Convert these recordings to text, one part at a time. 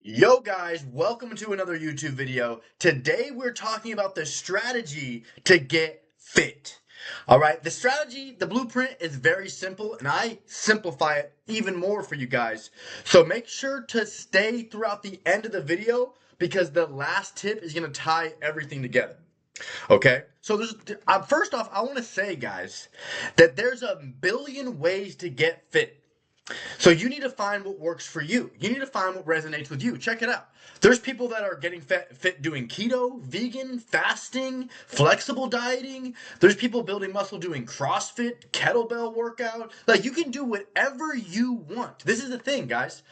Yo guys, welcome to another YouTube video. Today we're talking about the strategy to get fit. All right, the strategy, the blueprint is very simple and I simplify it even more for you guys. So make sure to stay throughout the end of the video because the last tip is going to tie everything together. Okay, so first off, I want to say, guys, that there's a billion ways to get fit. So you need to find what works for you. You need to find what resonates with you. Check it out. There's people that are getting fit doing keto, vegan, fasting, flexible dieting. There's people building muscle doing CrossFit, kettlebell workout. Like you can do whatever you want. This is the thing, guys.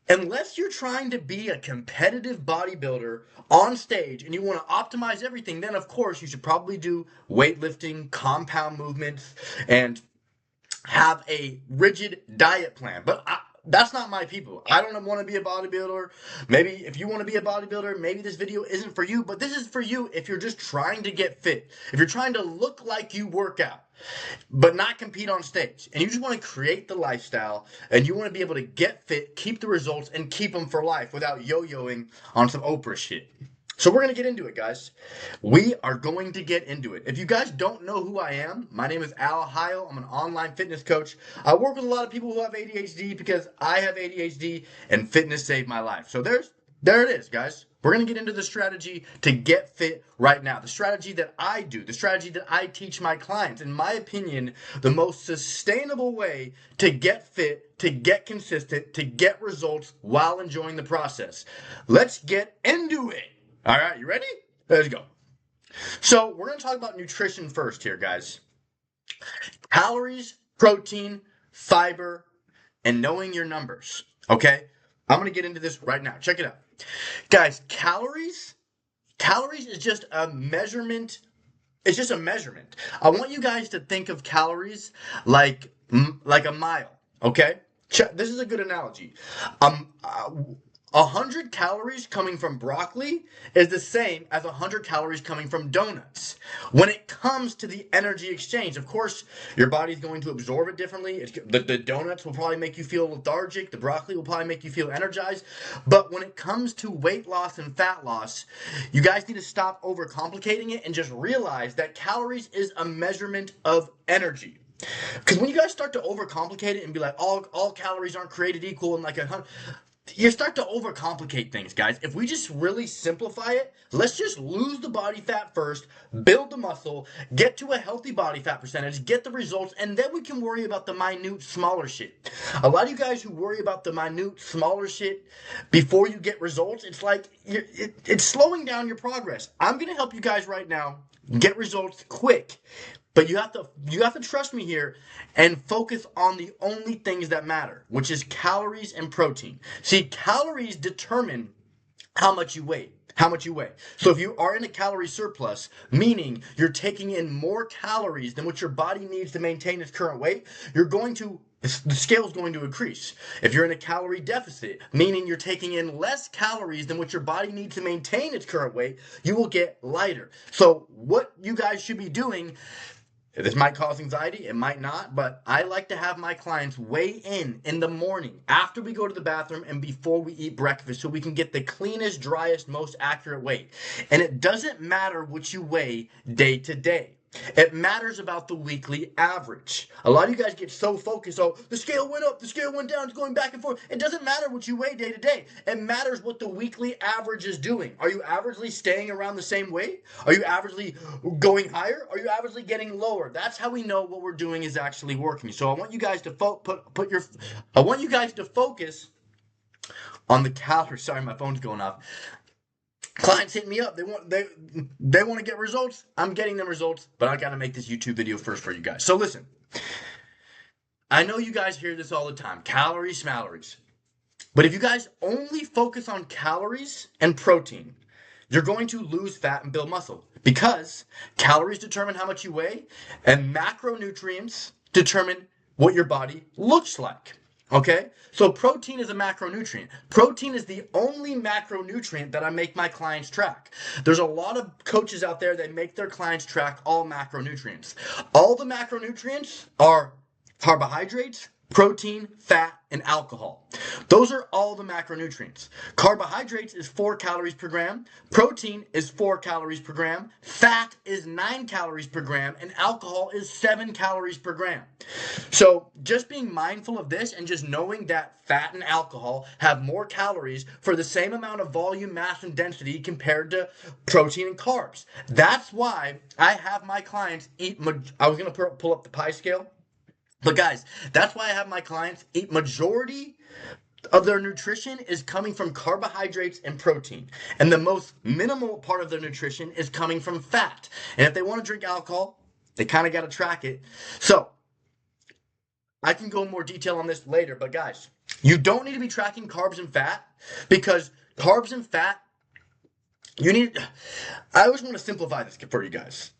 Unless you're trying to be a competitive bodybuilder on stage and you want to optimize everything, then of course you should probably do weightlifting, compound movements, and have a rigid diet plan. But that's not my people. I don't want to be a bodybuilder. Maybe if you want to be a bodybuilder, maybe this video isn't for you, but this is for you if you're just trying to get fit. If you're trying to look like you work out, but not compete on stage. And you just want to create the lifestyle and you want to be able to get fit, keep the results, and keep them for life without yo-yoing on some Oprah shit. So we're going to get into it, guys. We are going to get into it. If you guys don't know who I am, my name is Al Heil. I'm an online fitness coach. I work with a lot of people who have ADHD because I have ADHD and fitness saved my life. So there it is, guys. We're going to get into the strategy to get fit right now. The strategy that I do, the strategy that I teach my clients. In my opinion, the most sustainable way to get fit, to get consistent, to get results while enjoying the process. Let's get into it. All right, you ready? Let's go. So we're going to talk about nutrition first here, guys. Calories, protein, fiber, and knowing your numbers. Okay? I'm going to get into this right now. Check it out. Guys, calories is just a measurement. It's just a measurement. I want you guys to think of calories like a mile, okay? This is a good analogy. 100 calories coming from broccoli is the same as 100 calories coming from donuts. When it comes to the energy exchange, of course, your body's going to absorb it differently. The donuts will probably make you feel lethargic. The broccoli will probably make you feel energized. But when it comes to weight loss and fat loss, you guys need to stop overcomplicating it and just realize that calories is a measurement of energy. Because when you guys start to overcomplicate it and be like, all calories aren't created equal and like you start to overcomplicate things, guys. If we just really simplify it, let's just lose the body fat first, build the muscle, get to a healthy body fat percentage, get the results, and then we can worry about the minute, smaller shit. A lot of you guys who worry about the minute, smaller shit before you get results, it's like it's slowing down your progress. I'm going to help you guys right now get results quick. But you have to trust me here and focus on the only things that matter, which is calories and protein. See, calories determine how much you weigh. So if you are in a calorie surplus, meaning you're taking in more calories than what your body needs to maintain its current weight, the scale is going to increase. If you're in a calorie deficit, meaning you're taking in less calories than what your body needs to maintain its current weight, you will get lighter. So what you guys should be doing, this might cause anxiety, it might not, but I like to have my clients weigh in the morning after we go to the bathroom and before we eat breakfast so we can get the cleanest, driest, most accurate weight. And it doesn't matter what you weigh day to day. It matters about the weekly average. A lot of you guys get so focused, oh, the scale went up, the scale went down, it's going back and forth. It doesn't matter what you weigh day to day. It matters what the weekly average is doing. Are you averagely staying around the same weight? Are you averagely going higher? Are you averagely getting lower? That's how we know what we're doing is actually working. So I want you guys to focus on the calories. Sorry, my phone's going off. Clients hit me up. They want to get results. I'm getting them results, but I got to make this YouTube video first for you guys. So listen, I know you guys hear this all the time, calories, schmalories. But if you guys only focus on calories and protein, you're going to lose fat and build muscle because calories determine how much you weigh and macronutrients determine what your body looks like. Okay, so protein is a macronutrient. Protein is the only macronutrient that I make my clients track. There's a lot of coaches out there that make their clients track all macronutrients. All the macronutrients are carbohydrates, protein, fat, and alcohol. Those are all the macronutrients. Carbohydrates is 4 calories per gram, protein is 4 calories per gram, fat is 9 calories per gram, and alcohol is 7 calories per gram. So just being mindful of this and just knowing that fat and alcohol have more calories for the same amount of volume, mass, and density compared to protein and carbs. That's why I have my clients eat, I was going to pull up the pie scale. But guys, that's why I have my clients eat majority of their nutrition is coming from carbohydrates and protein. And the most minimal part of their nutrition is coming from fat. And if they want to drink alcohol, they kind of got to track it. So I can go in more detail on this later, but guys, you don't need to be tracking carbs and fat because carbs and fat, I always want to simplify this for you guys.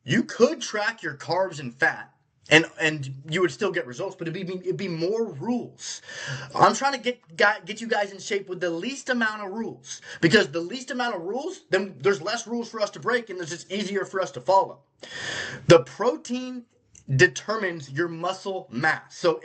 You could track your carbs and fat and you would still get results, but it'd be more rules. I'm trying to get you guys in shape with the least amount of rules, because the least amount of rules, then there's less rules for us to break, and it's just easier for us to follow. The protein determines your muscle mass. So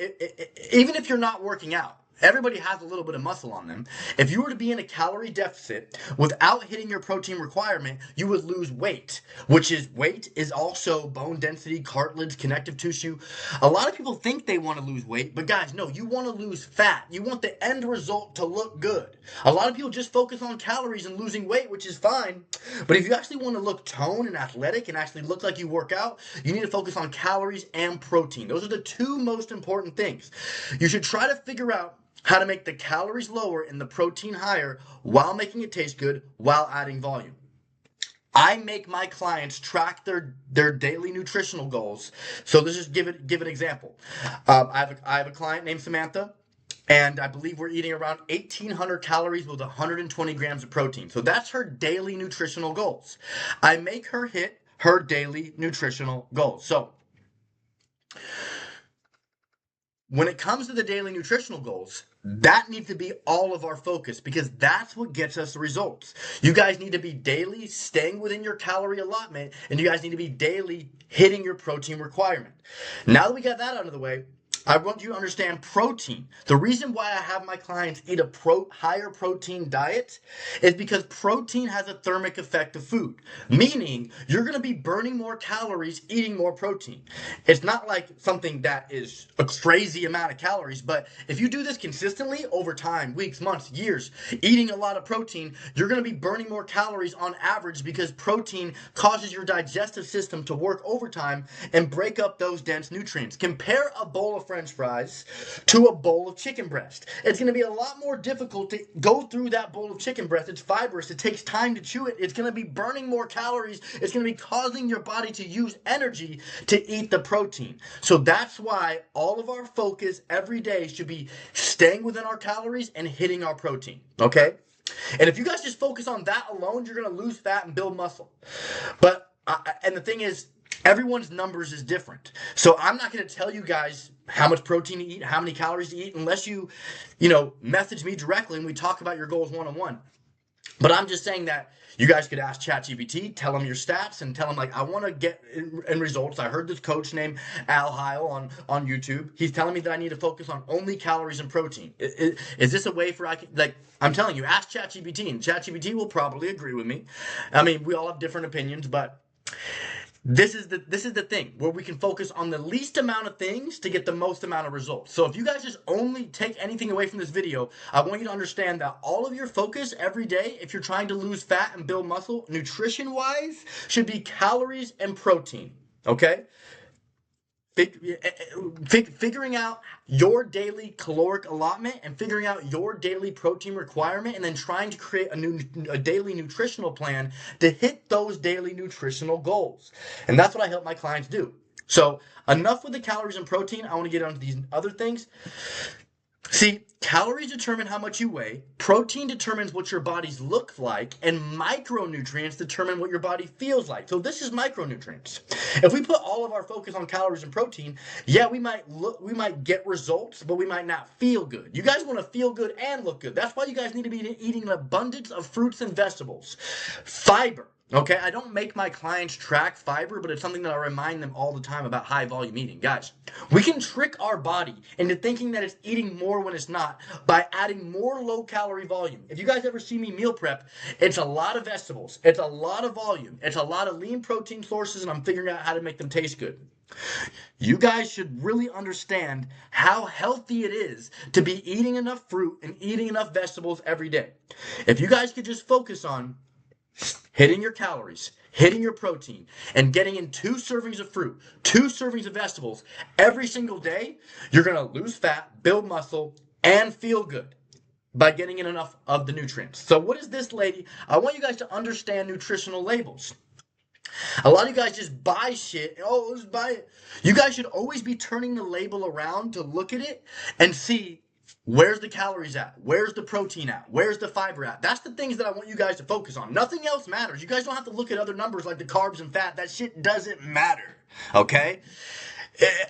even if you're not working out, everybody has a little bit of muscle on them. If you were to be in a calorie deficit without hitting your protein requirement, you would lose weight, weight is also bone density, cartilage, connective tissue. A lot of people think they want to lose weight, but guys, no, you want to lose fat. You want the end result to look good. A lot of people just focus on calories and losing weight, which is fine. But if you actually want to look toned and athletic and actually look like you work out, you need to focus on calories and protein. Those are the two most important things. You should try to figure out how to make the calories lower and the protein higher while making it taste good while adding volume. I make my clients track their daily nutritional goals. So let's just give an example. I have a client named Samantha, and I believe we're eating around 1,800 calories with 120 grams of protein. So that's her daily nutritional goals. I make her hit her daily nutritional goals. So when it comes to the daily nutritional goals, that needs to be all of our focus, because that's what gets us the results. You guys need to be daily staying within your calorie allotment, and you guys need to be daily hitting your protein requirement. Now that we got that out of the way, I want you to understand protein. The reason why I have my clients eat a higher protein diet is because protein has a thermic effect of food, meaning you're going to be burning more calories eating more protein. It's not like something that is a crazy amount of calories, but if you do this consistently over time, weeks, months, years, eating a lot of protein, you're going to be burning more calories on average, because protein causes your digestive system to work overtime and break up those dense nutrients. Compare a bowl of French fries to a bowl of chicken breast. It's going to be a lot more difficult to go through that bowl of chicken breast. It's fibrous. It takes time to chew it. It's going to be burning more calories. It's going to be causing your body to use energy to eat the protein. So that's why all of our focus every day should be staying within our calories and hitting our protein. Okay? And if you guys just focus on that alone, you're going to lose fat and build muscle. And the thing is, everyone's numbers is different. So I'm not going to tell you guys how much protein to eat, how many calories to eat, unless you message me directly and we talk about your goals one-on-one. But I'm just saying that you guys could ask ChatGPT, tell them your stats, and tell them, like, I want to get in results. I heard this coach named Al Heil on YouTube. He's telling me that I need to focus on only calories and protein. Is this a way for I'm telling you, ask ChatGPT, and ChatGPT will probably agree with me. I mean, we all have different opinions, but this is the thing where we can focus on the least amount of things to get the most amount of results. So if you guys just only take anything away from this video, I want you to understand that all of your focus every day, if you're trying to lose fat and build muscle, nutrition-wise, should be calories and protein. Okay? Figuring out your daily caloric allotment and figuring out your daily protein requirement, and then trying to create a daily nutritional plan to hit those daily nutritional goals. And that's what I help my clients do. So enough with the calories and protein. I want to get onto these other things. See, calories determine how much you weigh, protein determines what your bodies look like, and micronutrients determine what your body feels like. So this is micronutrients. If we put all of our focus on calories and protein, yeah, we might get results, but we might not feel good. You guys want to feel good and look good. That's why you guys need to be eating an abundance of fruits and vegetables. Fiber. Okay, I don't make my clients track fiber, but it's something that I remind them all the time about high volume eating. Guys, we can trick our body into thinking that it's eating more when it's not by adding more low calorie volume. If you guys ever see me meal prep, it's a lot of vegetables, it's a lot of volume, it's a lot of lean protein sources, and I'm figuring out how to make them taste good. You guys should really understand how healthy it is to be eating enough fruit and eating enough vegetables every day. If you guys could just focus on hitting your calories, hitting your protein, and getting in 2 servings of fruit, 2 servings of vegetables every single day, you're going to lose fat, build muscle, and feel good by getting in enough of the nutrients. So what is this, lady? I want you guys to understand nutritional labels. A lot of you guys just buy shit. Oh, let's buy it. You guys should always be turning the label around to look at it and see where's the calories at, where's the protein at, where's the fiber at. That's the things that I want you guys to focus on. Nothing else matters. You guys don't have to look at other numbers like the carbs and fat. That shit doesn't matter. Okay?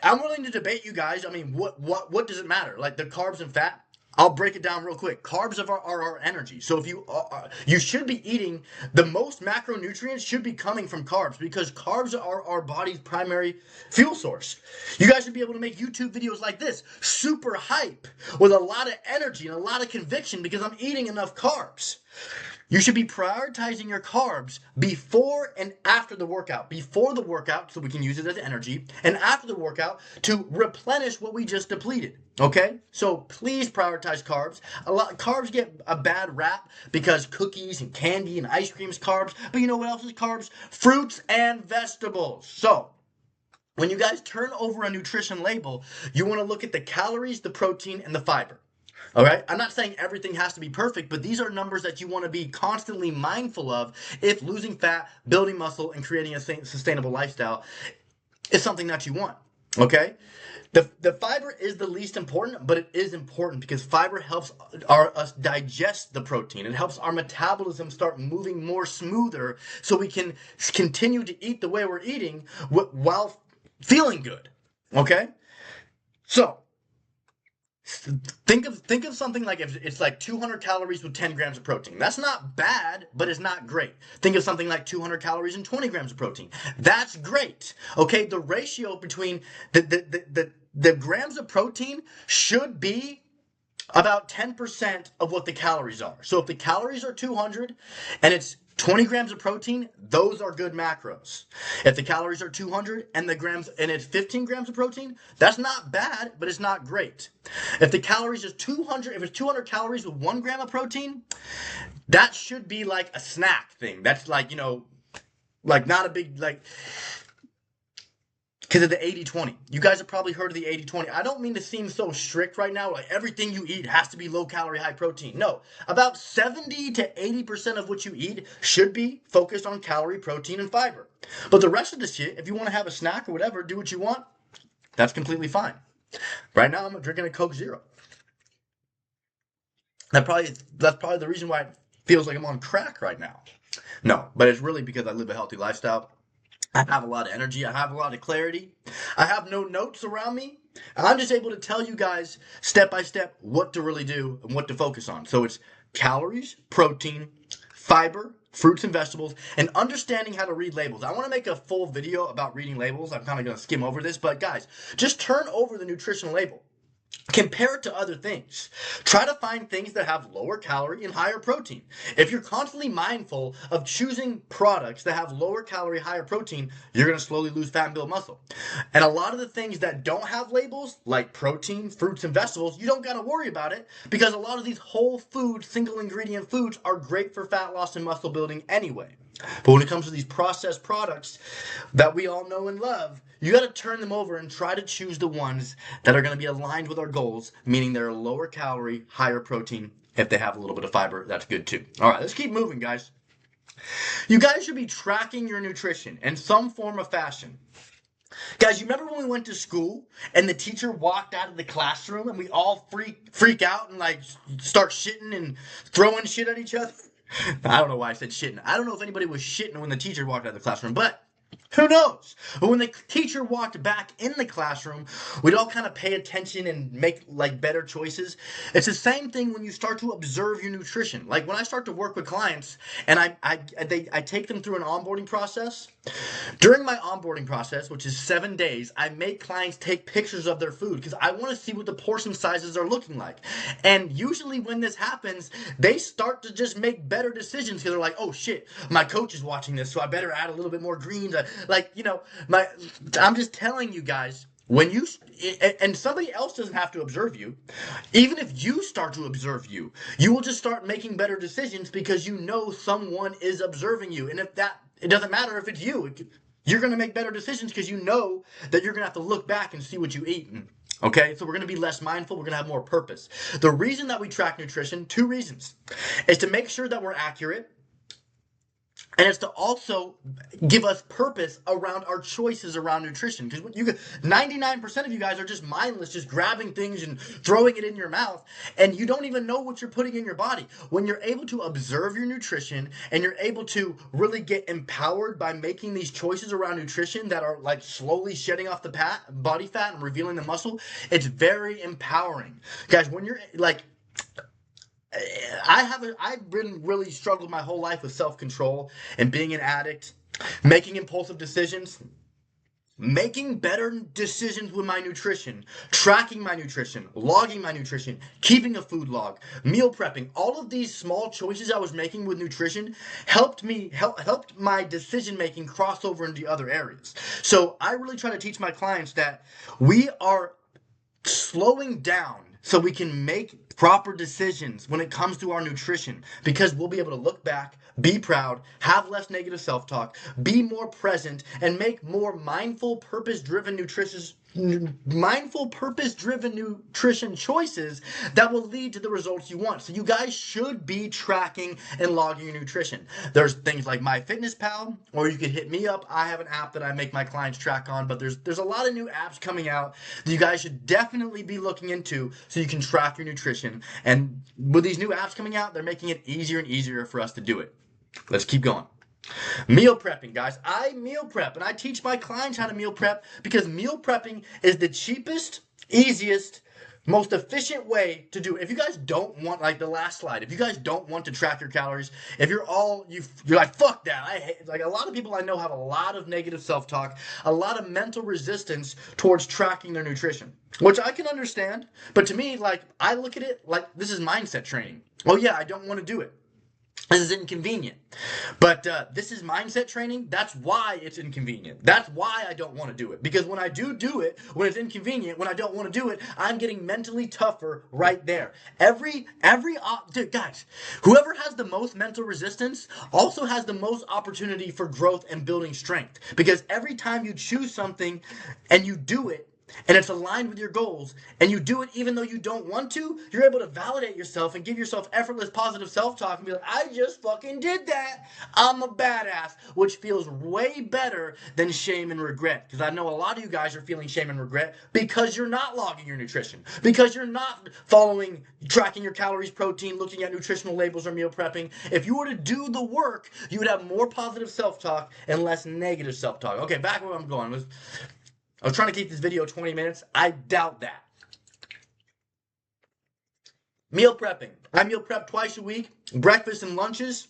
I'm willing to debate you guys. I mean, what does it matter? Like the carbs and fat? I'll break it down real quick. Carbs are our energy. So if you should be eating the most macronutrients should be coming from carbs because carbs are our body's primary fuel source. You guys should be able to make YouTube videos like this, super hype with a lot of energy and a lot of conviction because I'm eating enough carbs. You should be prioritizing your carbs before and after the workout. Before the workout, so we can use it as energy, and after the workout to replenish what we just depleted. Okay? So please prioritize carbs. Carbs get a bad rap because cookies and candy and ice cream is carbs, but you know what else is carbs? Fruits and vegetables. So when you guys turn over a nutrition label, you want to look at the calories, the protein, and the fiber. All right. I'm not saying everything has to be perfect, but these are numbers that you want to be constantly mindful of if losing fat, building muscle, and creating a sustainable lifestyle is something that you want. Okay. The fiber is the least important, but it is important because fiber helps us digest the protein. It helps our metabolism start moving more smoother so we can continue to eat the way we're eating while feeling good. Okay. So think of something like if it's like 200 calories with 10 grams of protein. That's not bad, but it's not great. Think of something like 200 calories and 20 grams of protein. That's great. Okay, the ratio between the grams of protein should be about 10% of what the calories are. So if the calories are 200 and it's 20 grams of protein, those are good macros. If the calories are 200 and it's 15 grams of protein, that's not bad, but it's not great. If the calories is 200, if it's 200 calories with 1 gram of protein, that should be like a snack thing. That's like, like not a big, like, because of the 80-20. You guys have probably heard of the 80-20. I don't mean to seem so strict right now, like everything you eat has to be low calorie, high protein. No, about 70 to 80% of what you eat should be focused on calorie, protein, and fiber. But the rest of the shit, if you want to have a snack or whatever, do what you want, that's completely fine. Right now, I'm drinking a Coke Zero. That's probably the reason why it feels like I'm on crack right now. No, but it's really because I live a healthy lifestyle. I have a lot of energy. I have a lot of clarity. I have no notes around me. I'm just able to tell you guys step by step what to really do and what to focus on. So it's calories, protein, fiber, fruits and vegetables, and understanding how to read labels. I want to make a full video about reading labels. I'm kind of going to skim over this, but guys, just turn over the nutritional label. Compare it to other things. Try to find things that have lower calorie and higher protein. If you're constantly mindful of choosing products that have lower calorie, higher protein, you're going to slowly lose fat and build muscle. And a lot of the things that don't have labels, like protein, fruits, and vegetables, you don't got to worry about it because a lot of these whole food, single ingredient foods are great for fat loss and muscle building anyway. But when it comes to these processed products that we all know and love, you got to turn them over and try to choose the ones that are going to be aligned with our goals, meaning they're lower calorie, higher protein. If they have a little bit of fiber, that's good too. All right, let's keep moving, guys. You guys should be tracking your nutrition in some form of fashion. Guys, you remember when we went to school and the teacher walked out of the classroom and we all freak out and like start shitting and throwing shit at each other? I don't know why I said shitting. I don't know if anybody was shitting when the teacher walked out of the classroom, but Who knows? But when the teacher walked back in the classroom, we'd all kind of pay attention and make like better choices. It's the same thing when you start to observe your nutrition. Like when I start to work with clients and I take them through an onboarding process. During my onboarding process, which is 7 days, I make clients take pictures of their food because I want to see what the portion sizes are looking like. And usually when this happens, they start to just make better decisions because they're like, oh shit, my coach is watching this, so I better add a little bit more greens. Like, I'm just telling you guys, when you and somebody else doesn't have to observe you, even if you start to observe you, you will just start making better decisions because you know someone is observing you. And if that, it doesn't matter if it's you, you're going to make better decisions because you know that you're going to have to look back and see what you eat. Okay, so we're going to be less mindful. We're going to have more purpose. The reason that we track nutrition, two reasons, is to make sure that we're accurate, and it's to also give us purpose around our choices around nutrition. Because 99% of you guys are just mindless, just grabbing things and throwing it in your mouth, and you don't even know what you're putting in your body. When you're able to observe your nutrition and you're able to really get empowered by making these choices around nutrition that are like slowly shedding off the body fat and revealing the muscle, it's very empowering. Guys, when you're like, I've been really struggled my whole life with self-control and being an addict, making impulsive decisions, making better decisions with my nutrition, tracking my nutrition, logging my nutrition, keeping a food log, meal prepping. All of these small choices I was making with nutrition helped my decision making cross over into other areas. So I really try to teach my clients that we are slowing down so we can make proper decisions when it comes to our nutrition, because we'll be able to look back, be proud, have less negative self-talk, be more present, and make more purpose-driven nutrition choices that will lead to the results you want. So you guys should be tracking and logging your nutrition. There's things like MyFitnessPal, or you could hit me up. I have an app that I make my clients track on, but there's a lot of new apps coming out that you guys should definitely be looking into so you can track your nutrition. And with these new apps coming out, they're making it easier and easier for us to do it. Let's keep going. Meal prepping, guys. I meal prep, and I teach my clients how to meal prep because meal prepping is the cheapest, easiest, most efficient way to do it. If you guys don't want, like the last slide, if you guys don't want to track your calories, if you're like, fuck that, I hate, like a lot of people I know have a lot of negative self-talk, a lot of mental resistance towards tracking their nutrition, which I can understand. But to me, like, I look at it like this is mindset training. Oh yeah, I don't want to do it. This is inconvenient. But this is mindset training. That's why it's inconvenient. That's why I don't want to do it. Because when I do it, when it's inconvenient, when I don't want to do it, I'm getting mentally tougher right there. Dude, guys, whoever has the most mental resistance also has the most opportunity for growth and building strength. Because every time you choose something and you do it, and it's aligned with your goals, and you do it even though you don't want to, you're able to validate yourself and give yourself effortless positive self-talk and be like, I just fucking did that. I'm a badass, which feels way better than shame and regret. Because I know a lot of you guys are feeling shame and regret because you're not logging your nutrition, because you're not tracking your calories, protein, looking at nutritional labels or meal prepping. If you were to do the work, you would have more positive self-talk and less negative self-talk. Okay, back where I'm going. I was trying to keep this video 20 minutes. I doubt that. Meal prepping. I meal prep twice a week, breakfast and lunches,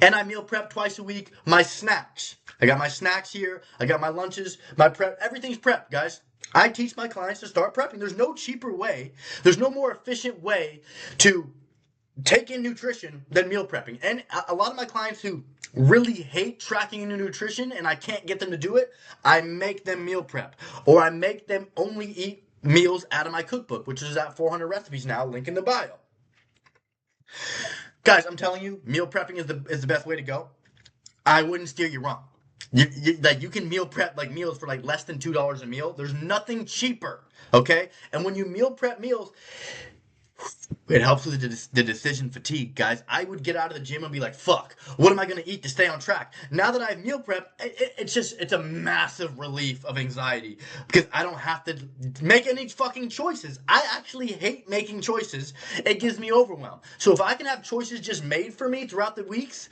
and I meal prep twice a week my snacks. I got my snacks here. I got my lunches, my prep. Everything's prepped, guys. I teach my clients to start prepping. There's no cheaper way. There's no more efficient way to take in nutrition than meal prepping. And a lot of my clients who really hate tracking in nutrition and I can't get them to do it, I make them meal prep, or I make them only eat meals out of my cookbook, which is at 400 recipes now, link in the bio. Guys, I'm telling you, meal prepping is the best way to go. I wouldn't steer you wrong. You can meal prep like meals for like less than $2 a meal. There's nothing cheaper, okay? And when you meal prep meals, it helps with the decision fatigue, guys. I would get out of the gym and be like, fuck, what am I going to eat to stay on track? Now that I have meal prep, it's a massive relief of anxiety because I don't have to make any fucking choices. I actually hate making choices. It gives me overwhelm. So if I can have choices just made for me throughout the weeks,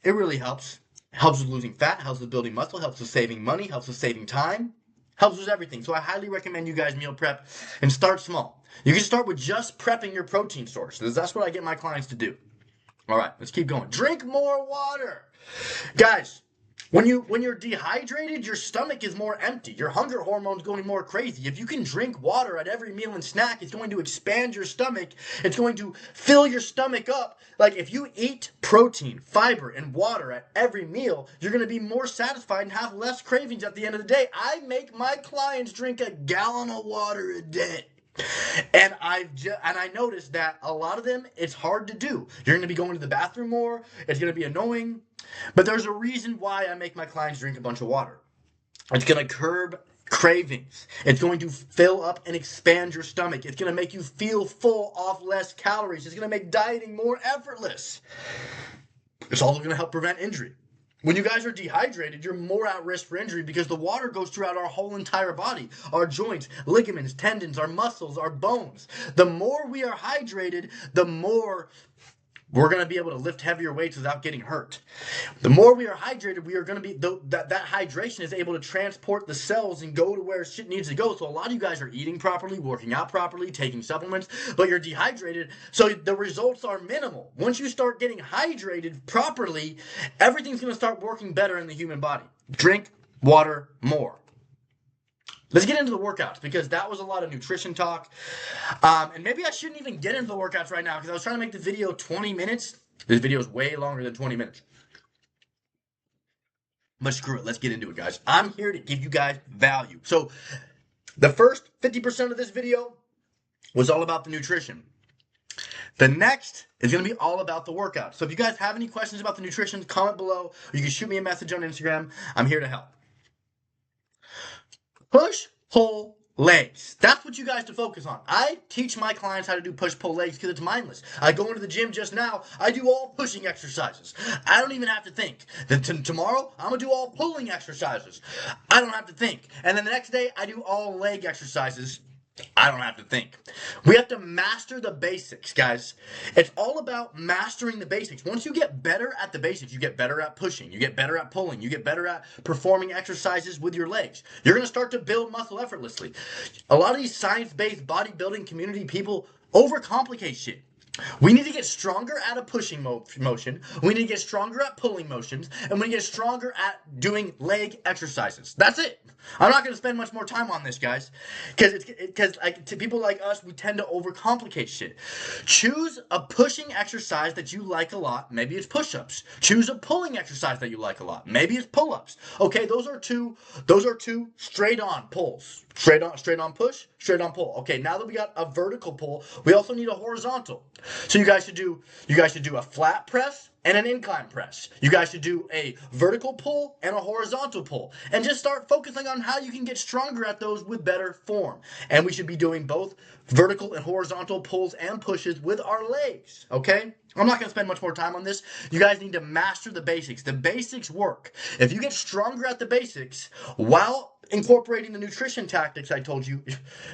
it really helps. Helps with losing fat, helps with building muscle, helps with saving money, helps with saving time, helps with everything. So I highly recommend you guys meal prep and start small. You can start with just prepping your protein sources. That's what I get my clients to do. All right, let's keep going. Drink more water. Guys, when you're dehydrated, your stomach is more empty. Your hunger hormone's going more crazy. If you can drink water at every meal and snack, it's going to expand your stomach. It's going to fill your stomach up. Like if you eat protein, fiber, and water at every meal, you're going to be more satisfied and have less cravings at the end of the day. I make my clients drink a gallon of water a day. And I noticed that a lot of them, it's hard to do. You're going to be going to the bathroom more. It's going to be annoying. But there's a reason why I make my clients drink a bunch of water. It's going to curb cravings. It's going to fill up and expand your stomach. It's going to make you feel full off less calories. It's going to make dieting more effortless. It's also going to help prevent injury. When you guys are dehydrated, you're more at risk for injury because the water goes throughout our whole entire body, our joints, ligaments, tendons, our muscles, our bones. The more we are hydrated, the more we're going to be able to lift heavier weights without getting hurt. The more we are hydrated, we are going to be, that hydration is able to transport the cells and go to where shit needs to go. So a lot of you guys are eating properly, working out properly, taking supplements, but you're dehydrated. So the results are minimal. Once you start getting hydrated properly, everything's going to start working better in the human body. Drink water more. Let's get into the workouts because that was a lot of nutrition talk. And maybe I shouldn't even get into the workouts right now because I was trying to make the video 20 minutes. This video is way longer than 20 minutes. But screw it. Let's get into it, guys. I'm here to give you guys value. So the first 50% of this video was all about the nutrition. The next is going to be all about the workout. So if you guys have any questions about the nutrition, comment below. Or you can shoot me a message on Instagram. I'm here to help. Push, pull, legs. That's what you guys to focus on. I teach my clients how to do push-pull legs because it's mindless. I go into the gym just now. I do all pushing exercises. I don't even have to think. Then tomorrow, I'm going to do all pulling exercises. I don't have to think. And then the next day, I do all leg exercises. I don't have to think. We have to master the basics, guys. It's all about mastering the basics. Once you get better at the basics, you get better at pushing, you get better at pulling, you get better at performing exercises with your legs. You're going to start to build muscle effortlessly. A lot of these science-based bodybuilding community people overcomplicate shit. We need to get stronger at a pushing motion. We need to get stronger at pulling motions. And we need to get stronger at doing leg exercises. That's it. I'm not going to spend much more time on this, guys. Because like, to people like us, we tend to overcomplicate shit. Choose a pushing exercise that you like a lot. Maybe it's push-ups. Choose a pulling exercise that you like a lot. Maybe it's pull-ups. Okay, those are two straight-on pulls. Straight on push, straight on pull. Okay, now that we got a vertical pull, we also need a horizontal. So you guys should do a flat press and an incline press. You guys should do a vertical pull and a horizontal pull. And just start focusing on how you can get stronger at those with better form. And we should be doing both vertical and horizontal pulls and pushes with our legs. Okay? I'm not going to spend much more time on this. You guys need to master the basics. The basics work. If you get stronger at the basics while incorporating the nutrition tactics I told you,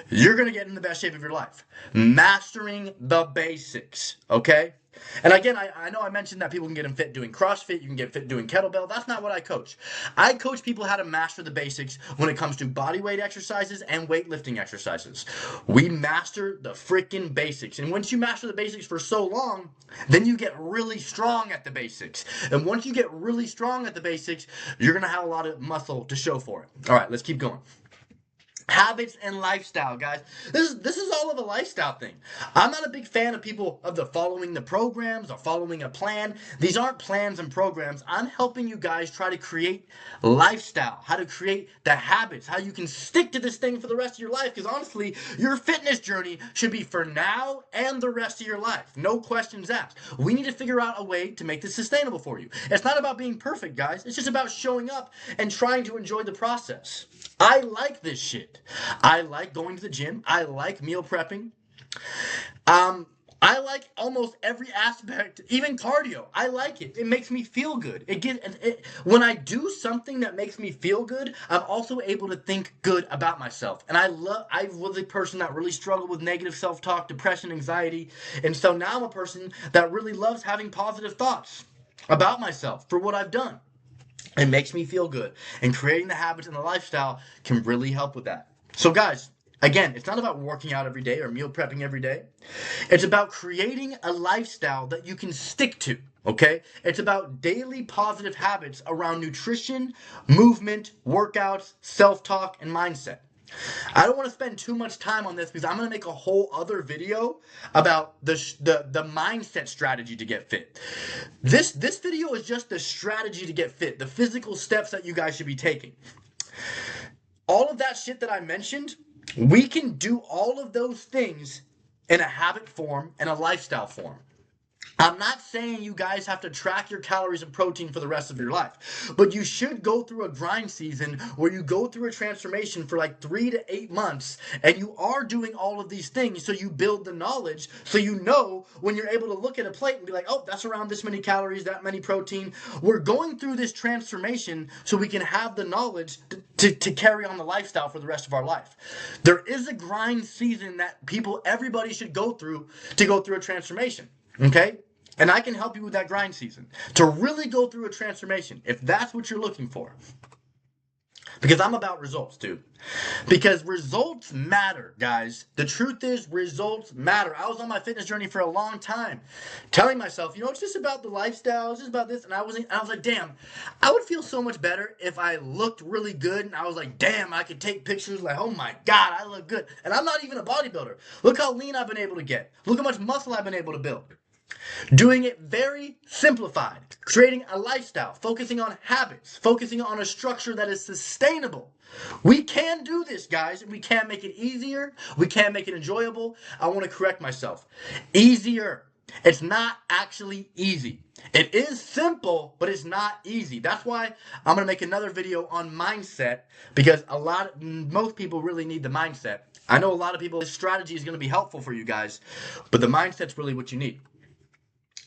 you're going to get in the best shape of your life. Mastering the basics, okay? And again, I know I mentioned that people can get fit doing CrossFit, you can get fit doing kettlebell. That's not what I coach. I coach people how to master the basics when it comes to body weight exercises and weightlifting exercises. We master the freaking basics. And once you master the basics for so long, then you get really strong at the basics. And once you get really strong at the basics, you're going to have a lot of muscle to show for it. All right, let's keep going. Habits and lifestyle, guys. This is all of a lifestyle thing. I'm not a big fan of people of the following the programs or following a plan. These aren't plans and programs. I'm helping you guys try to create lifestyle, how to create the habits, how you can stick to this thing for the rest of your life. Because honestly, your fitness journey should be for now and the rest of your life. No questions asked. We need to figure out a way to make this sustainable for you. It's not about being perfect, guys. It's just about showing up and trying to enjoy the process. I like this shit. I like going to the gym. I like meal prepping. I like almost every aspect, even cardio. I like it. It makes me feel good. When I do something that makes me feel good, I'm also able to think good about myself. And I was a person that really struggled with negative self-talk, depression, anxiety. And so now I'm a person that really loves having positive thoughts about myself for what I've done. It makes me feel good. And creating the habits and the lifestyle can really help with that. So, guys, again, it's not about working out every day or meal prepping every day. It's about creating a lifestyle that you can stick to. Okay? It's about daily positive habits around nutrition, movement, workouts, self talk, and mindset. I don't want to spend too much time on this because I'm going to make a whole other video about the mindset strategy to get fit. This video is just the strategy to get fit, the physical steps that you guys should be taking. All of that shit that I mentioned, we can do all of those things in a habit form and a lifestyle form. I'm not saying you guys have to track your calories and protein for the rest of your life, but you should go through a grind season where you go through a transformation for like 3 to 8 months and you are doing all of these things so you build the knowledge so you know when you're able to look at a plate and be like, oh, that's around this many calories, that many protein. We're going through this transformation so we can have the knowledge to carry on the lifestyle for the rest of our life. There is a grind season that everybody should go through to go through a transformation. Okay? And I can help you with that grind season to really go through a transformation if that's what you're looking for. Because I'm about results, dude. Because results matter, guys. The truth is, results matter. I was on my fitness journey for a long time, telling myself, it's just about the lifestyle, it's just about this. And I was like, damn, I would feel so much better if I looked really good. And I was like, damn, I could take pictures like, oh my God, I look good. And I'm not even a bodybuilder. Look how lean I've been able to get. Look how much muscle I've been able to build. Doing it very simplified, creating a lifestyle, focusing on habits, focusing on a structure that is sustainable. We can do this, guys. We can make it easier. We can make it enjoyable. I want to correct myself. Easier. It's not actually easy. It is simple, but it's not easy. That's why I'm going to make another video on mindset because most people really need the mindset. I know a lot of people, this strategy is going to be helpful for you guys, but the mindset's really what you need.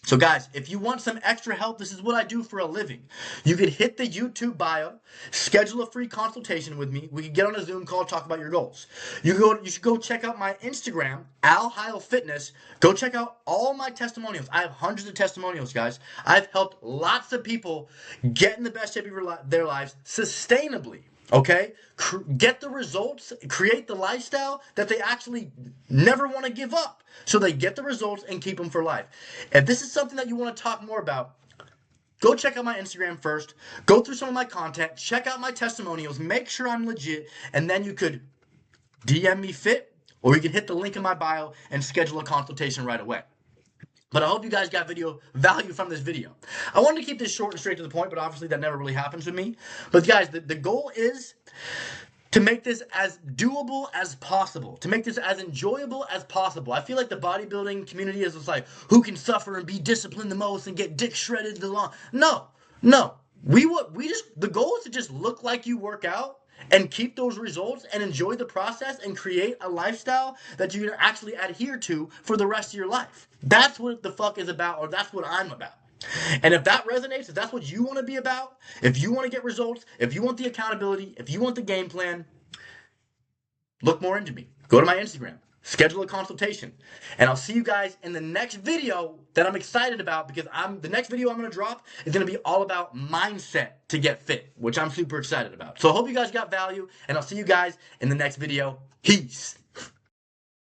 So guys, if you want some extra help, this is what I do for a living. You could hit the YouTube bio, schedule a free consultation with me. We could get on a Zoom call, talk about your goals. You should go check out my Instagram, Al Heil Fitness. Go check out all my testimonials. I have hundreds of testimonials, guys. I've helped lots of people get in the best shape of their lives sustainably. Okay? Get the results, create the lifestyle that they actually never want to give up. So they get the results and keep them for life. If this is something that you want to talk more about, go check out my Instagram first. Go through some of my content. Check out my testimonials. Make sure I'm legit. And then you could DM me fit, or you can hit the link in my bio and schedule a consultation right away. But I hope you guys got value from this video. I wanted to keep this short and straight to the point, but obviously that never really happens with me. But guys, the goal is to make this as doable as possible, to make this as enjoyable as possible. I feel like the bodybuilding community is just like, who can suffer and be disciplined the most and get dick shredded the long. No. The goal is to just look like you work out and keep those results and enjoy the process and create a lifestyle that you can actually adhere to for the rest of your life. That's what the fuck is about, or that's what I'm about. And if that resonates, if that's what you want to be about, if you want to get results, if you want the accountability, if you want the game plan, look more into me. Go to my Instagram. Schedule a consultation. And I'll see you guys in the next video that I'm excited about because the next video I'm going to drop is going to be all about mindset to get fit, which I'm super excited about. So I hope you guys got value, and I'll see you guys in the next video. Peace.